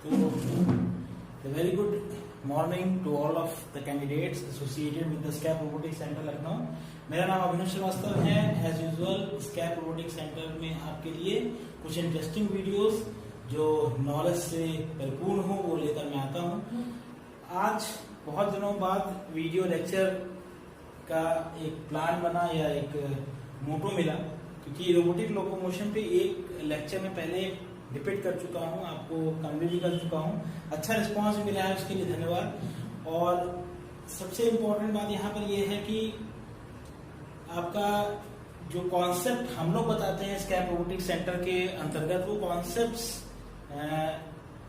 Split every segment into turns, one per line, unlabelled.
So, a very good morning to all of the candidates associated with the SCAP Robotics Center Lucknow. मेरा नाम अभिनव श्रीवास्तव है। As usual SCAP Robotics Center में आपके लिए कुछ interesting videos जो नॉलेज से परिपूर्ण हो वो लेकर मैं आता हूँ। आज बहुत दिनों बाद वीडियो लेक्चर का एक प्लान बना या एक मोटो मिला, क्योंकि रोबोटिक लोकोमोशन पे एक लेक्चर में पहले रिपीट कर चुका हूँ, आपको कन्वे भी कर चुका हूँ। अच्छा रिस्पांस मिला है, उसके लिए धन्यवाद। और सबसे इम्पोर्टेंट बात यहाँ पर यह है कि आपका जो कॉन्सेप्ट हम लोग बताते हैं स्कैप रोबोटिक्स सेंटर के अंतर्गत, वो कॉन्सेप्ट्स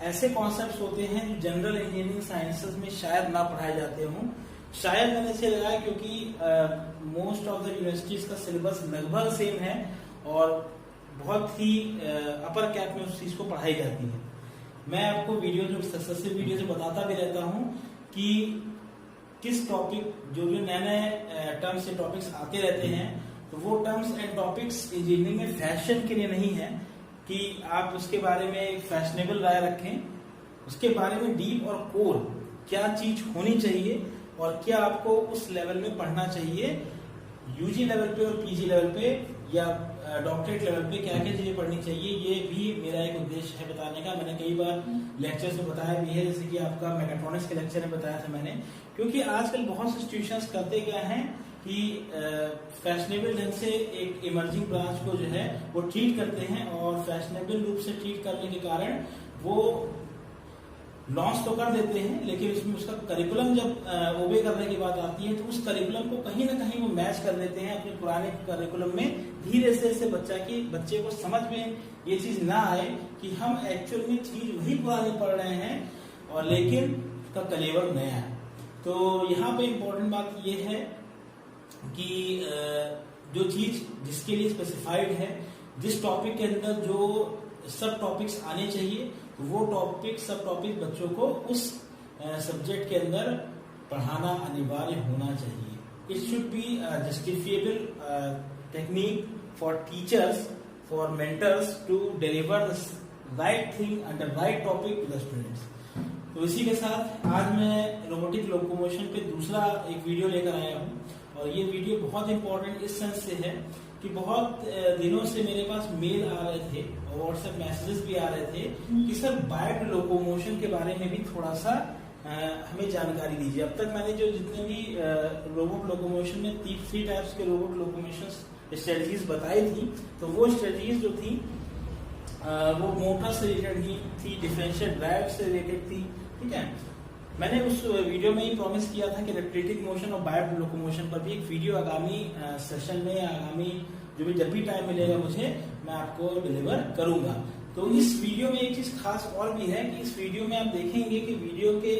ऐसे कॉन्सेप्ट्स होते हैं जो जनरल इंजीनियरिंग साइंसेस में शायद ना पढ़ाए जाते हों। शायद मैंने इसे लगाया क्योंकि मोस्ट ऑफ द यूनिवर्सिटीज का सिलेबस लगभग सेम है और बहुत ही अपर कैप में उस चीज को पढ़ाई जाती है। मैं आपको वीडियो जो सक्सेसिव वीडियो से बताता भी रहता हूं कि किस टॉपिक जो नए नए टर्म्स या टॉपिक्स आते रहते हैं, तो वो टर्म्स एंड टॉपिक्स इंजीनियरिंग में फैशन के लिए नहीं है कि आप उसके बारे में एक फैशनेबल राय रखें। उसके बारे में डीप और कोर क्या चीज होनी चाहिए और क्या आपको उस लेवल में पढ़ना चाहिए, यूजी लेवल पे और पीजी लेवल पे या डॉक्टरेट लेवल पे क्या क्या चीजें पढ़नी चाहिए, ये भी मेरा एक उद्देश्य है बताने का। मैंने कई बार लेक्चर्स में बताया भी है, जैसे कि आपका मैकेट्रॉनिक्स के लेक्चर में बताया था मैंने। क्योंकि आजकल बहुत से इंस्टीट्यूशंस करते क्या हैं कि फैशनेबल ढंग से एक इमर्जिंग ब्रांच को जो है वो ट्रीट करते हैं, और फैशनेबल रूप से ट्रीट करने के कारण वो लॉन्च तो कर देते हैं, लेकिन उसमें उसका करिकुलम जब ओबे करने की बात आती है तो उस करिकुलम को कहीं ना कहीं वो मैच कर देते हैं अपने पुराने करिकुलम में। धीरे से बच्चे को समझ में ये चीज ना आए कि हम एक्चुअल में चीज वही पुरानी पढ़ रहे हैं और लेकिन उसका कलेवर नया है। तो यहाँ पे इम्पोर्टेंट बात ये है कि जो चीज जिसके लिए स्पेसिफाइड है, जिस टॉपिक के अंदर जो सब टॉपिक्स आने चाहिए, तो वो सब टॉपिक बच्चों को उस सब्जेक्ट के अंदर पढ़ाना अनिवार्य होना चाहिए। It should be justifiable technique for teachers, for mentors to deliver the right thing and the right topic to the students. तो इसी के साथ आज मैं रोबोटिक लोकोमोशन पे दूसरा एक वीडियो लेकर आया हूँ, और ये वीडियो बहुत इंपॉर्टेंट इस सेंस से है कि बहुत दिनों से मेरे पास मेल आ रहे थे और व्हाट्सएप मैसेजेस भी आ रहे थे कि सर बाइट लोकोमोशन के बारे में भी थोड़ा सा हमें जानकारी दीजिए। अब तक मैंने जो जितने भी रोबोट लोकोमोशन में 3 टाइप्स के रोबोट लोकोमोशन स्ट्रेटजीज बताई थी, तो वो स्ट्रेटजीज जो थी वो मोटर से रिलेटेड थी, डिफरेंशियल ड्राइव से रिलेटेड थी। ठीक है, मैंने उस वीडियो में ही प्रॉमिस किया था कि रेप्टिलिक मोशन और बाइट लोकोमोशन पर भी एक वीडियो आगामी सेशन में या आगामी जब भी टाइम मिलेगा मुझे, मैं आपको डिलीवर करूंगा। तो इस वीडियो में एक चीज खास और भी है कि इस वीडियो में आप देखेंगे कि वीडियो के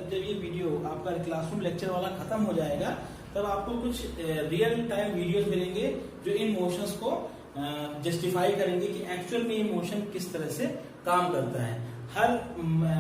जब ये वीडियो आपका क्लासरूम लेक्चर वाला खत्म हो जाएगा, तब आपको कुछ रियल टाइम वीडियोस मिलेंगे जो इन मोशंस को जस्टिफाई करेंगे कि एक्चुअल में ये मोशन किस तरह से काम करता है। हर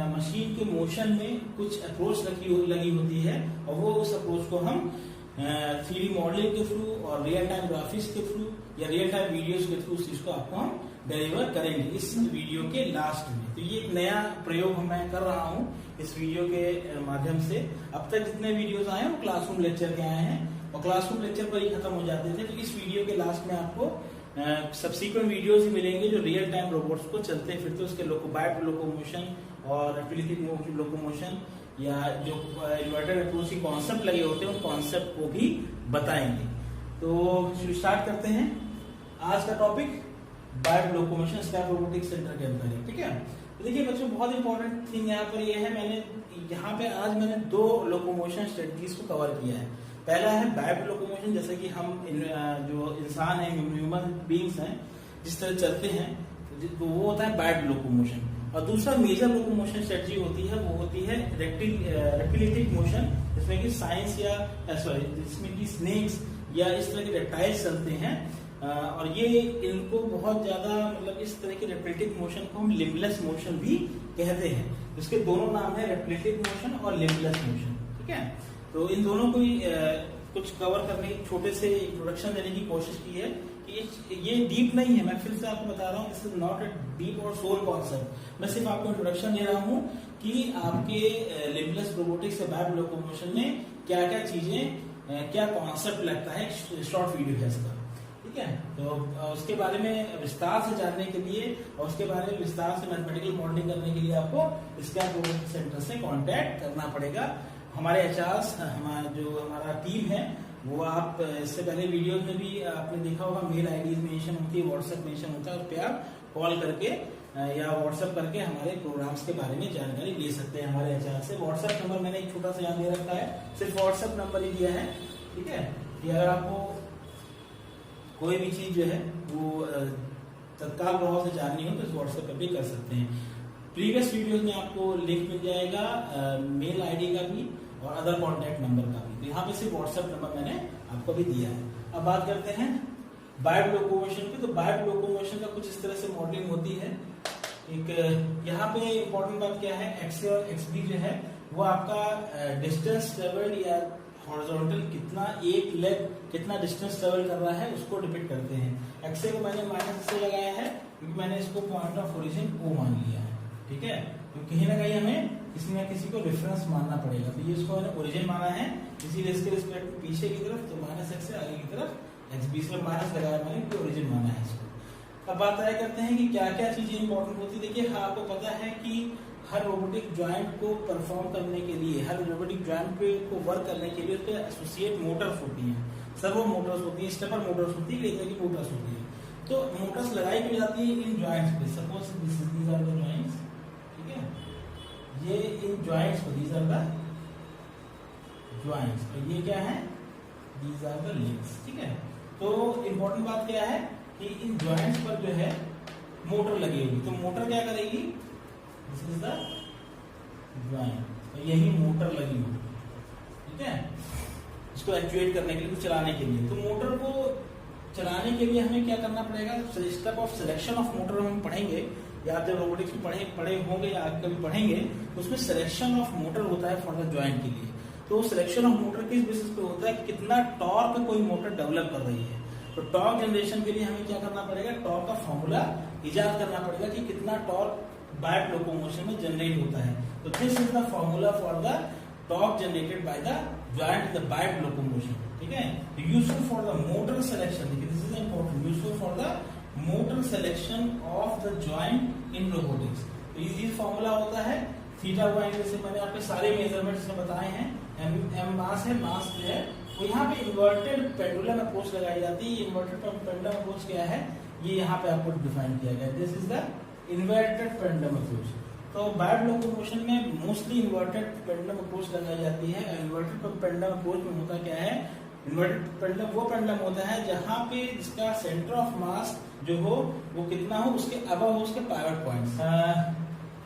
मशीन के मोशन में कुछ अप्रोच लगी होती है, और वो उस अप्रोच को हम 3D मॉडलिंग के थ्रू और रियल टाइम ग्राफिक्स के थ्रू या रियल टाइम वीडियोस के थ्रू उस चीज को आपको हम डिलीवर करेंगे इस वीडियो के लास्ट में। तो ये एक नया प्रयोग मैं कर रहा हूँ इस वीडियो के माध्यम से। अब तक जितने वीडियोस आए हैं वो क्लासरूम लेक्चर के आए हैं, और क्लासरूम लेक्चर पर ही खत्म हो जाते थे। तो इस वीडियो के लास्ट में आपको सब्सिक्वेंट वीडियोस ही मिलेंगे जो रियल टाइम रोबोट्स को चलते फिरते उसके बाइट लोकोमोशन और रेप्टिलिक लोकोमोशन या जो इन्वर्टेड अप्रोच के कॉन्सेप्ट लगे होते हैं उन कॉन्सेप्ट को भी बताएंगे। तो स्टार्ट करते हैं आज का टॉपिक, बाइट लोकोमोशन स्कैप रोबोटिक्स सेंटर के अंदर। ठीक है, तो देखिए बच्चों, बहुत इंपॉर्टेंट थिंग यहाँ पर यह है, मैंने यहाँ पे आज मैंने 2 लोकोमोशन स्ट्रेटजीज को कवर किया है। पहला है बाइट लोकोमोशन, जैसे कि हम जो इंसान है, ह्यूमन बींग्स हैं, जिस तरह चलते हैं तो वो होता है बाइट लोकोमोशन। और दूसरा मेजर लोकोमोशन स्ट्रेटजी होती है, वो होती है रेप्टिलिक मोशन, जिसमें कि साइंस या जिसमें कि स्नेक्स या इस तरह के रेप्टाइल्स चलते हैं। और ये इनको बहुत ज्यादा मतलब इस तरह के रेप्टिलिक मोशन को हम लिम्बलेस मोशन भी कहते हैं। इसके दोनों नाम है, रेप्टिलिक मोशन और लिम्बलेस मोशन। ठीक है, तो इन दोनों को कुछ कवर करने की छोटे से इंट्रोडक्शन देने की कोशिश की है कि ये डीप नहीं है। मैं फिर से आपको बता रहा हूँ, this is not a deep और सोल कॉन्सेप्ट। मैं सिर्फ आपको इंट्रोडक्शन दे रहा हूँ कि आपके लिम्बलेस रोबोटिक्स या बाइट लोकोमोशन में क्या क्या चीजें, क्या कॉन्सेप्ट लगता है। शॉर्ट वीडियो है इसका, ठीक है। तो उसके बारे में विस्तार से जानने के लिए और उसके बारे में विस्तार से मैथमेटिकल मॉडलिंग करने के लिए आपको स्कैप रोबोटिक्स सेंटर से कांटेक्ट करना पड़ेगा। हमारे एचआर्स, हमारा टीम है वो, आप इससे पहले वीडियोस में भी आपने देखा होगा, मेल आईडीज मेंशन होती है, व्हाट्सएप मेंशन होता है, उस पर आप कॉल करके या व्हाट्सएप करके हमारे प्रोग्राम्स के बारे में जानकारी ले सकते हैं हमारे एचआर से। व्हाट्सएप नंबर मैंने एक छोटा सा यहाँ दे रखा है, सिर्फ व्हाट्सएप नंबर ही दिया है, ठीक है। कि अगर आपको कोई भी चीज जो है वो तत्काल प्रभाव से जाननी हो तो इस व्हाट्सएप पर भी कर सकते हैं। प्रीवियस वीडियोस में आपको लिंक मिल जाएगा मेल आईडी का भी और अदर कॉन्टैक्ट नंबर का भी। तो यहाँ पे सिर्फ व्हाट्सएप नंबर मैंने आपको भी दिया है। अब बात करते हैं बाइट लोकोमोशन की। तो बाइट लोकोमोशन का कुछ इस तरह से मॉडलिंग होती है। एक यहाँ पे इम्पोर्टेंट बात क्या है, एक्स और एक्स बी जो है वो आपका डिस्टेंस ट्रेवल्ड या हॉरिजॉन्टल कितना, एक लेग कितना डिस्टेंस ट्रेवल कर रहा है उसको डिपेंड करते हैं। एक्सए को मैंने माइनस से लगाया है क्योंकि मैंने इसको पॉइंट ऑफ ओरिजिन ओ मान लिया है, ठीक है। तो कहीं ना कहीं हमें किसी न किसी को रेफरेंस मानना पड़ेगा। तो ये इसको मैंने ओरिजिन माना है, इसीलिए इसके रिस्पेक्ट पीछे की तरफ तो माइनस एक्स से आगे की तरफ एक्स, बीच में माइनस लगाया मैंने क्योंकि ओरिजिन माना है इसको। अब बात आया करते हैं कि क्या क्या चीजें इंपॉर्टेंट होती है। देखिए, हाँ, आपको पता है कि हर रोबोटिक जॉइंट को परफॉर्म करने के लिए, हर रोबोटिक जॉइंट को वर्क करने के लिए उसके एसोसिएट मोटर्स होती हैं, सर्वो मोटर्स होती है, स्टेपर मोटर्स होती है, कई तरह की मोटर्स होती है। तो मोटर्स लगाई भी जाती है इन जॉइंट्स पे। Suppose these are the joints, ठीक है, ये इन जॉइंट्स को, दीज आर द जॉइंट्स, और ये क्या है, दीज आर द लिंक्स, ठीक है। तो इंपॉर्टेंट बात क्या है कि इन जॉइंट्स पर जो है मोटर लगी होगी। तो मोटर क्या करेगी, दिस इज द जॉइंट, तो यही मोटर लगी होगी, ठीक है, इसको एक्चुएट करने के लिए, चलाने के लिए। तो मोटर को चलाने के लिए हमें क्या करना पड़ेगा, step of selection of motor हम पढ़ेंगे, या आप जब रोबोटिक्स में पढ़े होंगे या आप कभी पढ़ेंगे तो उसमें सिलेक्शन ऑफ मोटर होता है फॉर द जॉइंट के लिए। तो सिलेक्शन ऑफ मोटर किस बेसिस पे होता है, कितना टॉर्क कोई मोटर डेवलप कर रही है। तो टॉर्क जनरेशन के लिए हमें क्या करना पड़ेगा, टॉर्क का फॉर्मूला इजाद करना पड़ेगा कि कितना टॉर्क बाइट लोकोमोशन में जनरेट होता है। तो this is the formula for the torque generated by the joint the biped locomotion, ठीक है। Useful for the motor selection, this is important, useful for the motor selection of the joint in robotics. तो ये formula होता है theta one angle से। मैंने आपके सारे मेजरमेंट्स में बताए हैं। एम मास है, मास जो है वो यहाँ पे इन्वर्टेड पेंडुलम अप्रोच लगाई जाती है। इन्वर्टेड पेंडुलम अप्रोच क्या है, ये यहाँ पे आपको डिफाइन किया गया, this is the inverted pendulum approach. तो बाइट लोकोमोशन में मोस्टली इन्वर्टेड पेंडुलम अप्रोच लगाई जाती है। इन्वर्टेड पेंडुलम अप्रोच में होता क्या है, इन्वर्टेड पेंडुलम वो पेंडुलम होता है जहां पे इसका सेंटर ऑफ मास जो हो वो कितना हो, उसके अबव हो उसके पाइवट पॉइंट्स।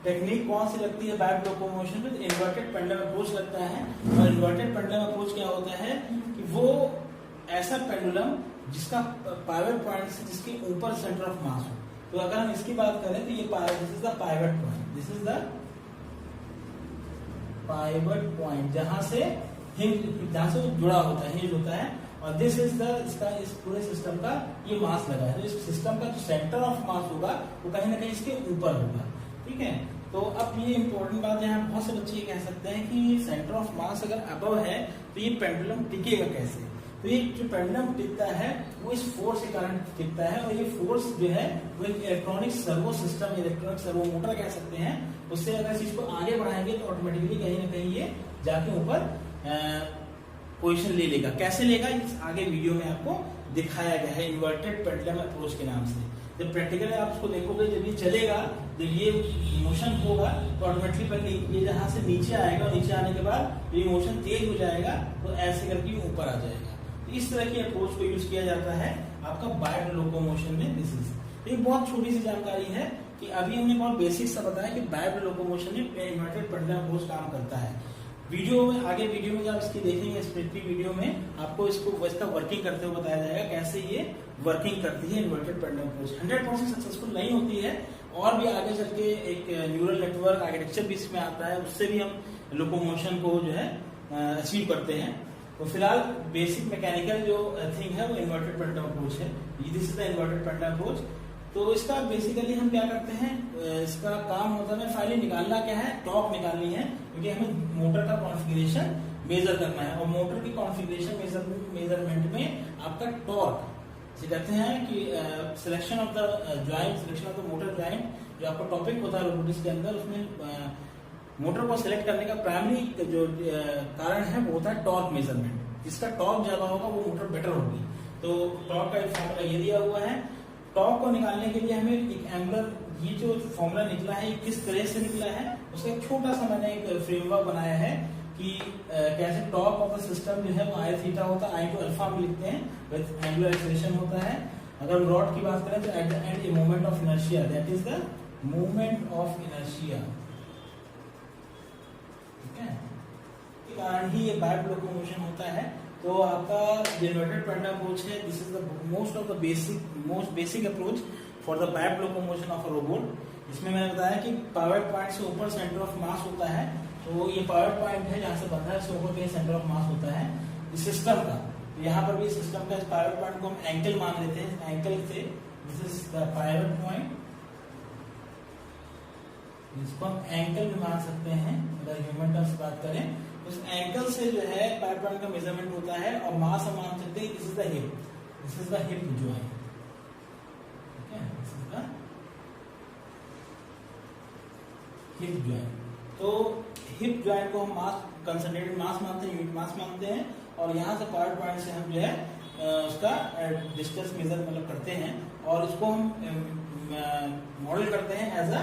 टेक्निक कौन सी लगती है बाइट लोकोमोशन में, इन्वर्टेड पेंडुलम अप्रोच लगता है। और इन्वर्टेड पेंडुलम अप्रोच क्या होता है कि वो ऐसा पेंडुलम जिसका पाइवट पॉइंट से जिसके ऊपर सेंटर ऑफ मास हो। तो अगर हम इसकी बात करें तो ये this is the pivot point, this is the pivot point जहां से वो जुड़ा होता है, हिंज होता है। और दिस इज द इसका इस पूरे सिस्टम का ये मास लगा है। तो इस सिस्टम का जो सेंटर ऑफ मास होगा वो कहीं ना कहीं इसके ऊपर होगा, ठीक है। तो अब ये इंपॉर्टेंट बात है, बहुत से बच्चे ये कह सकते हैं कि सेंटर ऑफ मास अगर अबव है तो ये पेंडुलम टिकेगा कैसे। तो ये जो पेंडुलम टिकता है वो इस फोर्स के कारण टिकता है। और ये फोर्स जो है वो एक electronic servo system, electronic servo motor कह सकते हैं। उससे अगर इस चीज को आगे बढ़ाएंगे तो ऑटोमेटिकली कहीं ना कहीं ये जाके ऊपर पोजीशन ले लेगा। कैसे लेगा, इस आगे वीडियो में आपको दिखाया गया है इन्वर्टेड पेंडुलम अप्रोच के नाम से। जब प्रैक्टिकली आप उसको देखोगे, जब ये चलेगा, जब ये मोशन होगा तो ऑटोमेटिकली पहले ये जहां से नीचे आएगा और नीचे आने के बाद ये मोशन तेज हो जाएगा तो ऐसे करके ऊपर आ जाएगा। तो इस तरह की अप्रोच को यूज किया जाता है आपका बाइट लोकोमोशन में। दिस इज एक बहुत छोटी सी जानकारी है कि अभी हमने बहुत बेसिक सा बताया कि बाइट लोकोमोशन में इन्वर्टेड पेंडुलम अप्रोच काम करता है। वीडियो में आगे वीडियो में जब इसकी देखेंगे स्पेसिफिक वीडियो में आपको इसको इसका वर्किंग करते हुए बताया जाएगा कैसे ये वर्किंग करती है इन्वर्टेड पेंडुलम अप्रोच। 100% सक्सेसफुल नहीं होती है, और भी आगे चल के एक न्यूरल नेटवर्क आर्किटेक्चर भी इसमें आता है, उससे भी हम लोकोमोशन को जो है अचीव करते हैं। तो फिलहाल बेसिक मैकेनिकल जो थिंग है वो इन्वर्टेड पेंडुलम अप्रोच है। This is the inverted pendulum approach. तो इसका बेसिकली हम क्या करते हैं, इसका काम होता है फाइनली निकालना क्या है, टॉर्क निकालनी है, क्योंकि हमें मोटर का कॉन्फ़िगरेशन मेजर करना है। और मोटर की कॉन्फ़िगरेशन मेजरमेंट में आपका टॉर्क से कहते हैं कि selection of the joint, selection of the motor joint, जो आपका टॉपिक होता है रोबोटिक्स के अंदर, उसमें मोटर को सिलेक्ट करने का प्राइमरी जो कारण है वो होता है टॉर्क मेजरमेंट। जिसका टॉर्क ज्यादा होगा वो मोटर बेटर होगी। तो टॉर्क का एक फॉर्मूला ये दिया हुआ है। टॉर्क को निकालने के लिए हमें एक एंगुलर, ये जो फॉर्मूला निकला है ये किस तरह से निकला है उसका एक छोटा सा मैंने एक फ्रेमवर्क बनाया है कि कैसे टॉर्क ऑफ द सिस्टम जो है वो आई थीटा होता है, आई टू अल्फा में लिखते हैं, विद एंगुलर एक्सेलरेशन होता है। अगर हम रॉड की बात करें तो at the end a moment of inertia, that is the moment of inertia, ठीक है, के कारण ही ये बैक लोकोमोशन होता है। तो आपका इन्वर्टेड पेंडुलम अप्रोच है, this is the most basic approach for the back locomotion of a robot. इसमें मैंने बताया कि पावर पॉइंट से ऊपर सेंटर ऑफ मास होता है। तो ये पावर पॉइंट है जहां से बंधा है, उससे ऊपर कहीं सेंटर ऑफ मास होता है इस सिस्टम का। तो यहाँ पर भी सिस्टम का इस पावर पॉइंट को हम एंकल मान लेते हैं, एंकल से this is the power point, जिसको हम एंकल भी मान सकते हैं अगर ह्यूमन टर्म्स बात करें। उस एंकल से जो है पावर पॉइंट का मेजरमेंट होता है और मास हम मान सकते हैं, this is the hip, this is the hip joint, ठीक है, this is the hip joint. तो हिप ज्वाइंट को हम मास, कंसंट्रेटेड मास मानते हैं, यूनिट मास मानते हैं, और यहाँ से पावर पॉइंट से हम जो है उसका डिस्टेंस मेजर मतलब करते हैं, और इसको हम मॉडल करते हैं as a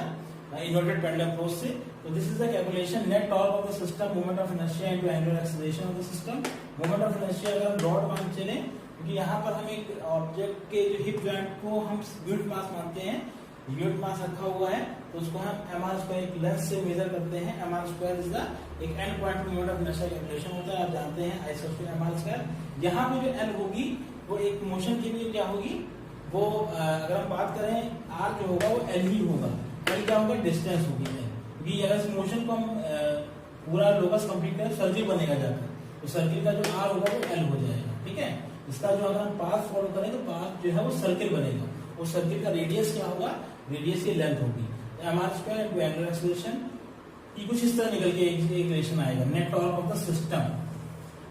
inverted pendulum approach से। तो this is the calculation, net torque of the system, moment of inertia into angular acceleration of the system. Moment of inertia अगर हम रॉड मान चले, क्योंकि यहाँ पर हम एक ऑब्जेक्ट के जो हिप जॉइंट को हम यूनिट मास मानते हैं, यूनिट मास रखा हुआ है, तो उसको हम एम आर स्क्वायर एक लेंथ से मेजर करते हैं। M r square is the एक end point moment of inertia calculation होता है, आप जानते हैं, I square m r square. यहाँ पे जो एल होगी वो एक मोशन के लिए क्या होगी, वो अगर हम बात करें आर जो होगा वो एल ही होगा, एल क्या होगा, डिस्टेंस होगी। क्योंकि अगर इस मोशन को हम पूरा लोकस कंप्लीट करें, सर्किल बनेगा जाकर, तो सर्किल का जो आर होगा वो एल हो जाएगा, ठीक है। इसका जो अगर हम पाथ फॉलो करें तो पाथ जो है वो सर्किल बनेगा, वो सर्किल का रेडियस क्या होगा, रेडियस की लेंथ होगी। M r square into angular acceleration की कुछ इस तरह निकल के एक रिलेशन आएगा, net torque of the system.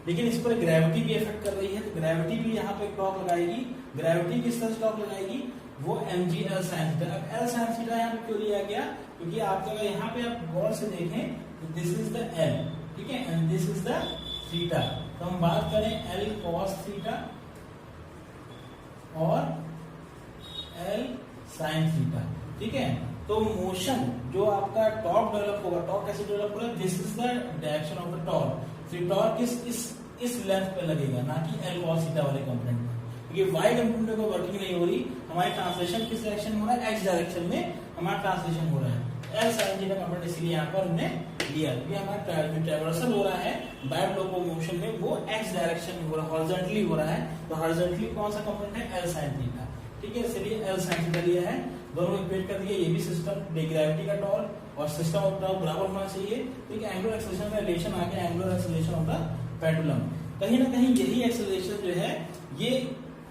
लेकिन इस पर ग्रेविटी भी इफेक्ट कर रही है, तो ग्रेविटी भी यहाँ पे टॉर्क लगाएगी। ग्रेविटी किस तरह से टॉर्क लगाएगी, वो mg L sin थीटा। अब L sin थीटा यहाँ पे क्यों लिया गया, क्योंकि आप अगर यहाँ पे आप गौर से देखें तो दिस इज द L, ठीक है, and this is the theta. तो हम बात करें L cos थीटा और L sin थीटा, ठीक है। तो मोशन जो आपका टॉर्क डेवलप होगा, टॉर्क कैसे डेवलप होगा, this is the direction of the torque. तो टॉर्क इस लेंथ पे लगेगा, ना कि L cos थीटा वाले कंपोनेंट में, क्योंकि y कंपोनेंट को वर्किंग नहीं हो रही, हमारी ट्रांसलेशन किस डायरेक्शन में हो रहा है, x डायरेक्शन में हमारा ट्रांसलेशन हो रहा है। L sin थीटा कंपोनेंट इसलिए यहाँ पर हमने लिया, क्योंकि हमारा जो ट्रैवर्सल हो रहा है बैक लोकोमोशन में वो x डायरेक्शन में हो रहा है, हॉरिजॉन्टली हो रहा है। तो हॉरिजॉन्टली कौन सा कंपोनेंट है, L sin थीटा, ठीक है, इसलिए L sin थीटा लिया है। दोनों इक्वेट कर दिए, ये भी सिस्टम ग्रेविटी का टॉर्क और सिस्टम ऑफ टॉर्क बराबर होना चाहिए। ठीक है, एंगुलर एक्सेलरेशन का रिलेशन आ गया, angular acceleration of the pendulum. कहीं ना कहीं यही एक्सेलरेशन जो है ये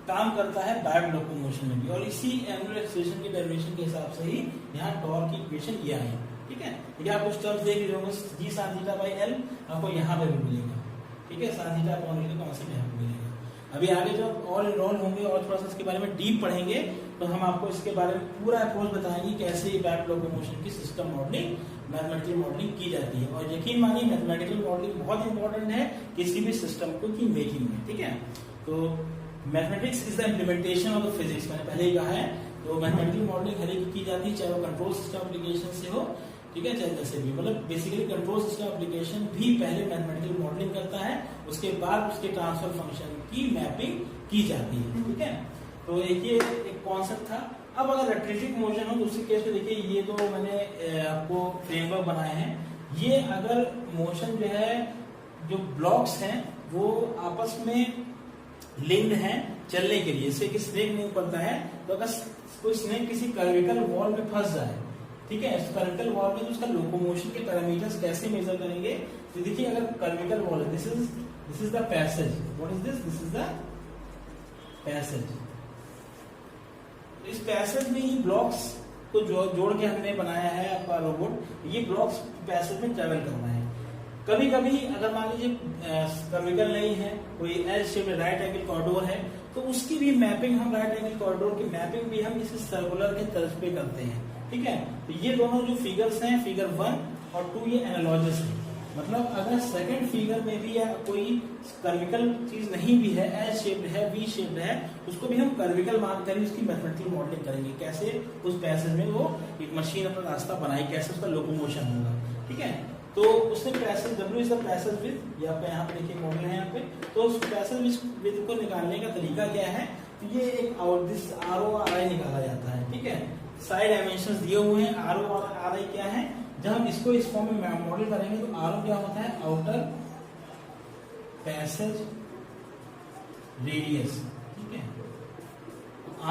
काम करता है बैक लोकोमोशन में भी, और इसी एंगुलर एक्सेलरेशन के डेरिवेशन के हिसाब से ही यहाँ टॉर्क की इक्वेशन ये आई। ठीक है, ये आप कुछ टर्म्स देख रहे होंगे, जी sin थीटा बाई एल आपको यहाँ पे भी मिलेगा। ठीक है, sin थीटा अपॉन एल का कॉन्सेप्ट यहाँ पे मिलेगा। अभी आगे जब और इनरोल होंगे और थोड़ा सा इसके बारे में डीप पढ़ेंगे तो हम आपको इसके बारे में पूरा अप्रोच बताएंगे कैसे ये बैक लोकोमोशन की सिस्टम मॉडलिंग, मैथमेटिकल मॉडलिंग की जाती है। और यकीन मानिए मैथमेटिकल मॉडलिंग बहुत इंपॉर्टेंट है किसी भी सिस्टम को की मेकिंग में। ठीक है, तो mathematics is the implementation of the physics, मैंने पहले ही कहा है। तो मैथमेटिकल मॉडलिंग हर एक की जाती है, चाहे वो कंट्रोल सिस्टम एप्लीकेशन से हो, ठीक है, चाहे जैसे भी, मतलब बेसिकली कंट्रोल सिस्टम एप्लीकेशन भी पहले मैथमेटिकल मॉडलिंग करता है, उसके बाद उसके ट्रांसफर फंक्शन की मैपिंग की जाती है। ठीक है, तो ये एक कॉन्सेप्ट था। अब अगर रेट्रिटिक मोशन हो तो उसी केस में देखिए, ये तो मैंने आपको फ्रेमवर्क बनाए हैं। ये अगर मोशन जो है, जो ब्लॉक्स हैं वो आपस में लिंक्ड हैं चलने के लिए, जैसे कि स्नेक मूव करता है, तो अगर कोई स्नेक किसी कर्विकल वॉल में फंस जाए, ठीक है, कर्विकल वॉल में, तो उसका लोकोमोशन के पैरामीटर्स कैसे मेजर करेंगे। तो देखिए, अगर कर्विकल वॉल है, this is this is the passage, what is this, this is the passage. इस पैसेज में ही ब्लॉक्स को जोड़ के हमने बनाया है आपका रोबोट। ये ब्लॉक्स पैसेज में ट्रेवल करना है। कभी कभी अगर मान लीजिए कर्विकल नहीं है, कोई L shape right angle corridor है, तो उसकी भी मैपिंग हम राइट एंगल कॉरिडोर की मैपिंग भी हम इस सर्कुलर के तर्ज पे करते हैं, ठीक है। तो ये दोनों जो फिगर्स हैं, फिगर 1 और 2, ये एनालॉजस है। मतलब अगर सेकंड फिगर में भी या कोई कर्विकल चीज नहीं भी है, एल शेप्ड है, वी शेप्ड है, उसको भी हम कर्विकल मान कर उसकी मैथमेटिकल मॉडलिंग करेंगे, कैसे उस पैसेज में वो एक मशीन अपना रास्ता बनाए, कैसे उसका लोकोमोशन होगा, ठीक है। तो उसने passage, W is the passage width, ये आपका यहाँ पे देखिए मॉडल है यहाँ पे। तो उस पैसेज विड्थ को निकालने का तरीका क्या है, तो ये एक दिस RORI निकाला जाता है, ठीक है। साइड डायमेंशंस दिए हुए हैं, RORI क्या है, जब हम इसको इस फॉर्म में मॉडल करेंगे तो RO क्या होता है, आउटर पैसेज रेडियस, ठीक है।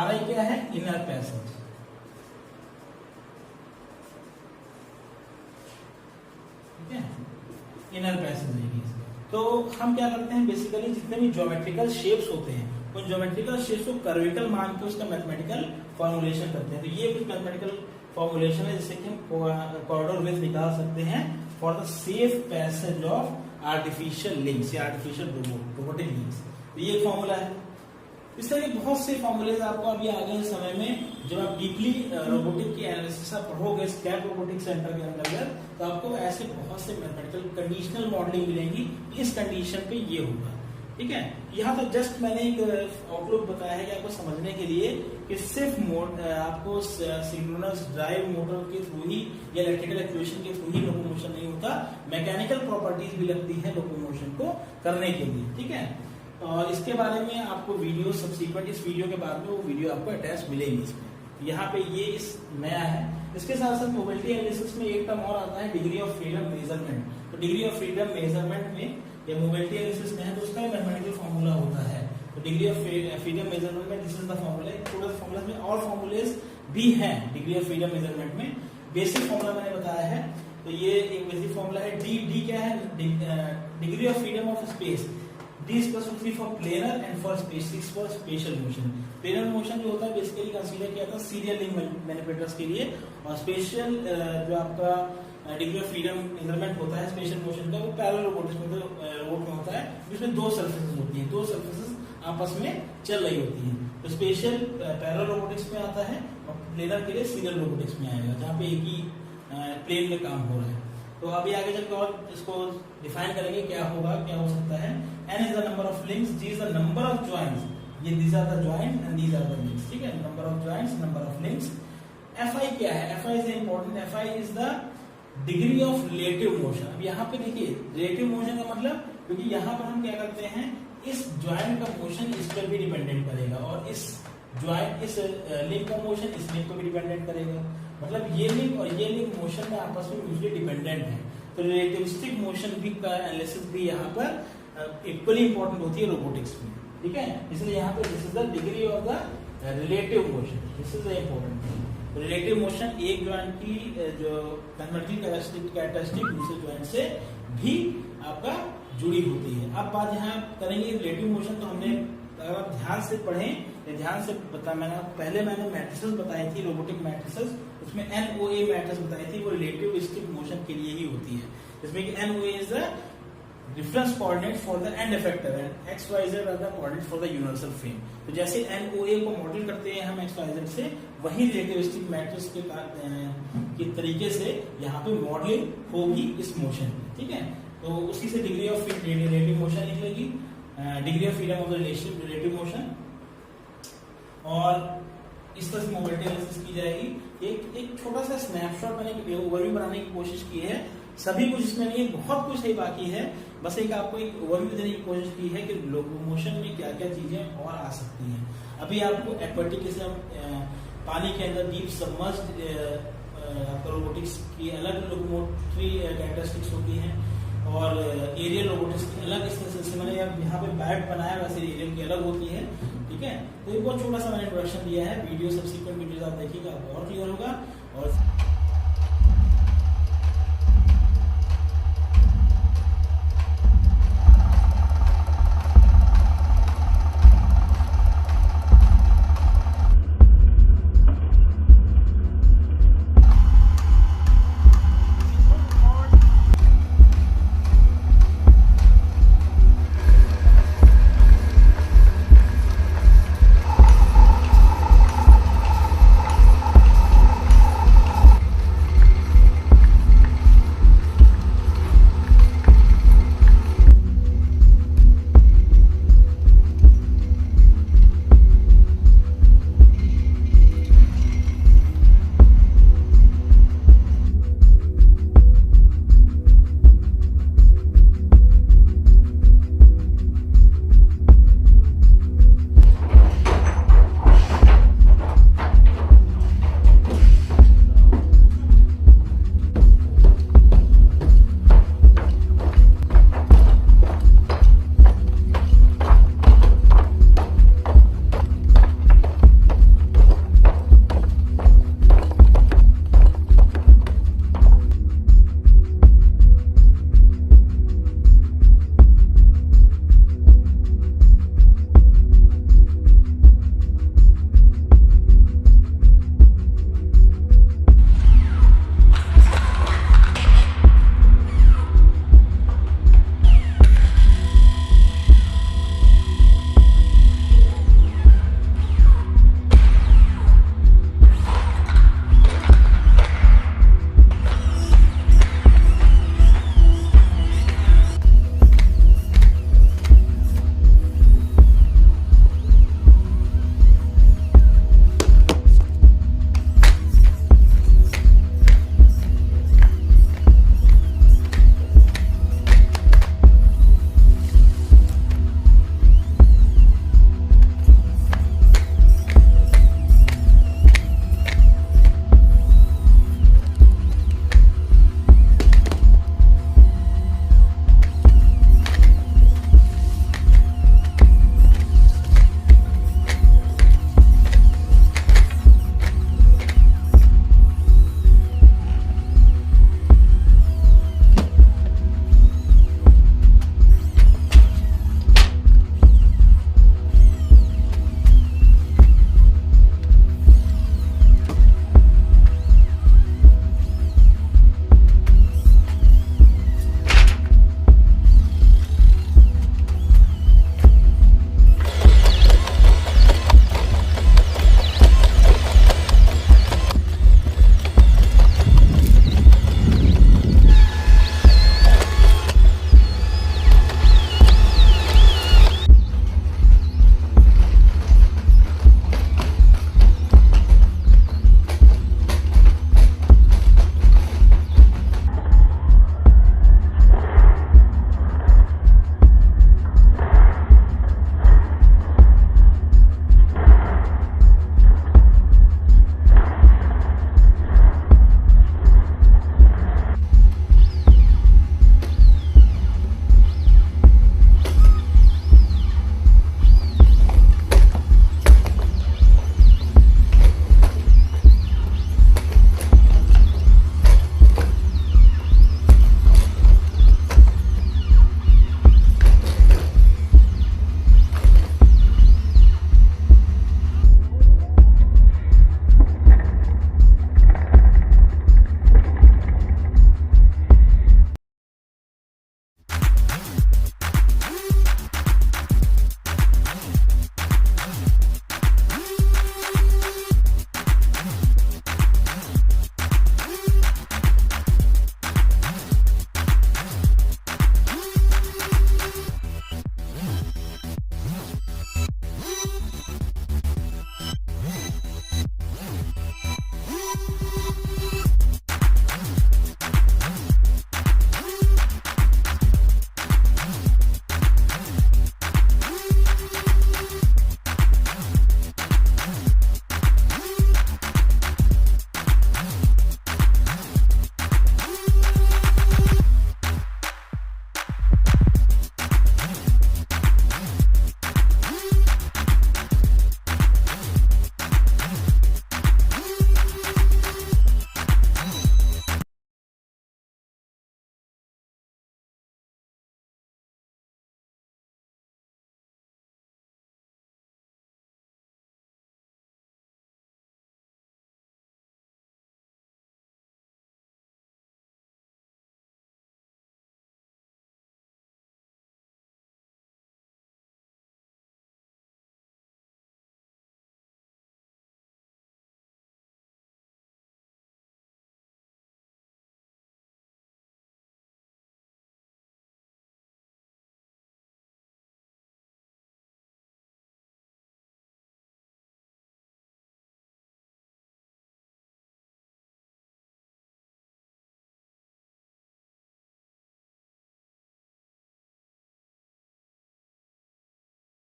RI क्या है, इनर पैसेज, ठीक है, इनर पैसेज रेडियस। तो हम क्या करते हैं, बेसिकली जितने भी ज्योमेट्रिकल शेप्स होते हैं, उन ज्योमेट्रिकल शेप्स को कर्विकल मान के उसका मैथमेटिकल फॉर्मुलेशन करते हैं। तो ये कुछ मैथमेटिकल फॉर्मुलेशन है जिससे कि हम कॉरिडोर विड्थ निकाल सकते हैं for the safe passage of artificial links या आर्टिफिशियल रोबोटिक लिंक्स। तो ये फॉर्मूला है। इस तरह के बहुत से फॉर्मूलेज आपको अभी आगे समय में जब आप डीपली रोबोटिक की एनालिसिस आप पढ़ोगे स्कैप रोबोटिक सेंटर के अंदर, तो आपको ऐसे बहुत से मैथमेटिकल कंडीशनल मॉडलिंग मिलेंगी, इस कंडीशन पे ये होगा, ठीक है। यहाँ तक जस्ट मैंने एक आउटलुक बताया है कि आपको समझने के लिए कि सिर्फ आपको सिंक्रोनस ड्राइव मोटर के थ्रू ही या इलेक्ट्रिकल एक्चुएशन के थ्रू ही लोकोमोशन नहीं होता, मैकेनिकल प्रॉपर्टीज भी लगती है लोकोमोशन को करने के लिए, ठीक है। और इसके बारे में आपको वीडियो सब्सिक्वेंट इस वीडियो के बाद में वो वीडियो आपको अटैच मिलेगी इसमें। यहाँ पे ये इस नया है। इसके साथ साथ मोबिलिटी एनालिसिस में एक टर्म और आता है, डिग्री ऑफ फ्रीडम मेजरमेंट। तो डिग्री ऑफ फ्रीडम मेजरमेंट में या मोबिलिटी एनालिसिस में है तो उसका मैथमेटिकल फॉर्मूला होता है। तो डिग्री ऑफ फ्रीडम मेजरमेंट में दिस इज द फॉर्मूला। थोड़ा फॉर्मूला में और फॉर्मूलेज भी हैं डिग्री ऑफ फ्रीडम मेजरमेंट में। बेसिक फॉर्मूला मैंने बताया है, तो ये एक बेसिक फॉर्मूला है। डी क्या है, degree of freedom of space. D is equal to 3 for planar and for space 6 for spatial motion। planar motion जो होता है बेसिकली कंसीडर किया था सीरियल लिंक मैनिपुलेटर्स के लिए, और स्पेशल जो आपका डिग्री ऑफ फ्रीडम मेजरमेंट होता है स्पेशल मोशन का, वो पैरेलल रोबोटिक्स में रोबोट में होता है, जिसमें दो सर्फेसेस होती हैं, दो सर्फेसेस आपस में चल रही होती हैं। तो स्पेशल पैरेलल रोबोटिक्स में आता है और प्लेनर के लिए सीरियल रोबोटिक्स में आएगा, जहाँ पे एक ही प्लेन में काम हो रहा है। तो अभी आगे चलकर और इसको डिफाइन करेंगे क्या होगा, क्या हो सकता है। n is the number of links, g is the number of joints, ये these are the joints and these are the links, ठीक है। number of joints, number of links। fi क्या है, fi is important, fi is the degree of relative motion। अब यहाँ पे देखिए relative motion का मतलब, क्योंकि यहाँ पर हम क्या करते हैं, इस ज्वाइंट का मोशन इस पर भी डिपेंडेंट करेगा और इस ज्वाइंट इस लिंक का मोशन इस लिंक पर भी डिपेंडेंट करेगा। मतलब ये लिंक और ये लिंक मोशन में आपस में म्यूचुअली डिपेंडेंट है। तो रिलेटिविस्टिक मोशन भी का एनालिसिस भी यहाँ पर इक्वली इंपॉर्टेंट होती है रोबोटिक्स में, ठीक है। इसलिए यहाँ पे this is the degree of the relative motion, this is the important thing. Relative motion एक ज्वाइंट की जो मैथमेटिकल कैरेक्टरिस्टिक दूसरे ज्वाइंट से भी आपका जुड़ी होती है। अब बात यहाँ करेंगे रिलेटिव मोशन। तो हमने अगर आप ध्यान से पढ़ें, ध्यान से पहले मैंने मैट्रिसेस बताई थी, रोबोटिक मैट्रिसेस, उसमें NOA मैट्रिक्स बताई थी, वो रिलेटिविस्टिक मोशन के लिए ही होती है, जिसमें कि NOA is the difference coordinate for the end effector and XYZ are the coordinate for the universal frame. तो जैसे NOA को मॉडल करते हैं हम XYZ से, वही रिलेटिविस्टिक मैट्रिक्स के तरीके से यहाँ पे मॉडलिंग होगी इस मोशन, ठीक है। तो उसी से डिग्री ऑफ रिलेटिव मोशन निकलेगी, degree of freedom of the relative motion, और इस तरह से मोबिलिटी एनालिसिस की जाएगी। एक छोटा सा स्नैपशॉट मैंने ओवरव्यू बनाने की कोशिश की है, सभी कुछ इसमें नहीं है, बहुत कुछ है बाकी है, बस एक आपको एक ओवरव्यू देने की कोशिश की है कि लोकोमोशन में क्या क्या चीजें और आ सकती हैं। अभी आपको एक्वाटिक से पानी के अंदर डीप सबमर्ज्ड रोबोटिक्स की अलग लोकोमोटरी कैरेक्टरिस्टिक्स होती हैं, और एरियल रोबोटिक्स की अलग। इस तरह से मैंने यहाँ पे बैट बनाया, वैसे एरियल की अलग होती है, ठीक है। तो ये बहुत छोटा सा मैंने इंट्रोडक्शन दिया है। वीडियो सब्सिक्वेंट वीडियोस आप देखिएगा, आपको और क्लियर होगा। और